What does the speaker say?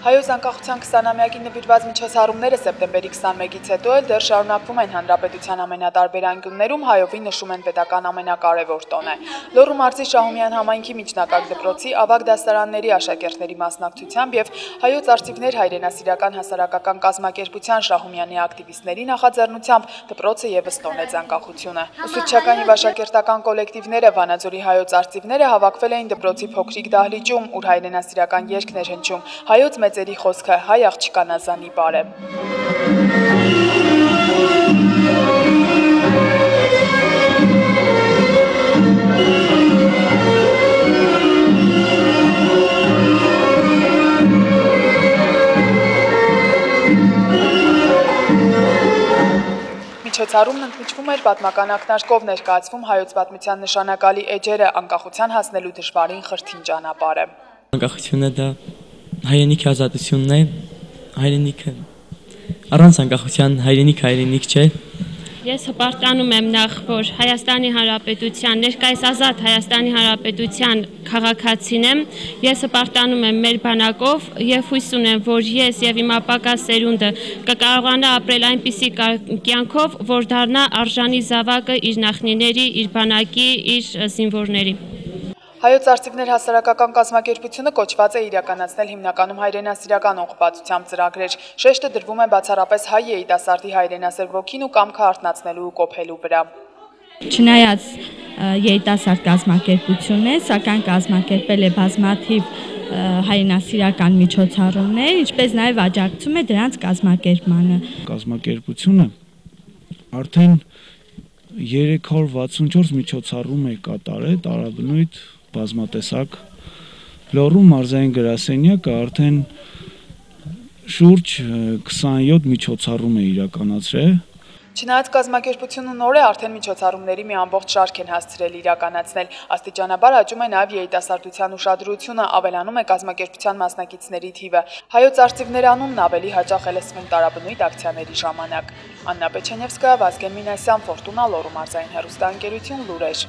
Հայոց անկախության 20-ամյակին նվիրված միջոցառումները սեպտեմբերի 21-ից հետո էլ դեռ շարունակվում են հանրապետության ամենատարբեր անկյուններում, հայովի նշում են պետական ամենակարևոր տոնը։ Լոռու մարզի Շահումյան համայնքի միջնակարգ դպրոցի ավագ դասարանների աշակերտների մասնակցությամբ եւ Հայոց արծիվներ հայրենասիրական հասարակական կազմակերպության Շահումյանի ակտիվիստների նախաձեռնությամբ դպրոցը եւս տոնեց անկախությունը։ Ուսուցչական եւ աշակերտական կոլեկտիվները Վանաձորի Հայոց արծիվները հավաքվել էին դպրոցի փոքրիկ դահլիճում, ուր հայրենասիրական երգներ հնչում։ Հայոց մեծերի խոսքը հայ աղջկա Նազանի պար է։ Միջոցառումն ընդմիջվում էր պատմական ակնարկով ներկայացվում հայոց պատմության նշանակալի էջերը անկախության հասնելու դժվարին խրթին ճանապարհը։ Անկախությունը դա հայրենիքի ազատությունն է, հայրենիքը առանց անկախության հայրենիք չէ։ Ես հպարտանում եմ նախ, որ Հայաստանի Հանրապետության, ներկայիս ազատ Հայաստանի Հանրապետության քաղաքացին եմ, ես հպարտանում եմ մեր բանակով եւ հույս ունեմ, որ ես եւ իմ ապագա սերունդը կկարողանա ապրել այնպիսի կյանքով, որ դառնա արժանի զավակը իր նախնիների, իր բանակի, իր զինվորների։ Հայոց արծիվներ հասարակական կազմակերպությունը կոչված է իրականացնել հիմնականում հայրենասիրական ուղղվածությամբ ծրագրեր։ Շեշտը դրվում է բացառապես հայ երիտասարդի հայրենասեր ոգին ու կամքը արթնացնելու ու կոփելու վրա։ Չնայած երիտասարդ կազմակերպություն է, սակայն կազմակերպել է բազմաթիվ հայրենասիրական միջոցառումներ, ինչպես նաև աջակցում է դրանց կազմակերպմանը։ Կազմակերպությունը արդեն 364 միջոցառում է կատարել տարաբնույթ բազմատեսակ Լոռու մարզային գրասենյակը արդեն շուրջ 27 միջոցառում է իրականացրել։ Չնայած կազմակերպությունը նոր է, արդեն միջոցառումների մի ամբողջ շարք են հասցրել իրականացնել։ Աստիճանաբար աճում է նաև երիտասարդության ուշադրությունը, ավելանում է կազմակերպության մասնակիցների թիվը։ Հայոց արծիվներ անունն ավելի հաճախ է լսվում տարաբնույթ ակցիաների ժամանակ։ Աննա Պեչենևսկայա, Վազգեն Մինասյան, Ֆորտունա, Լոռու մարզային հեռուստաընկերություն, Լուրեր։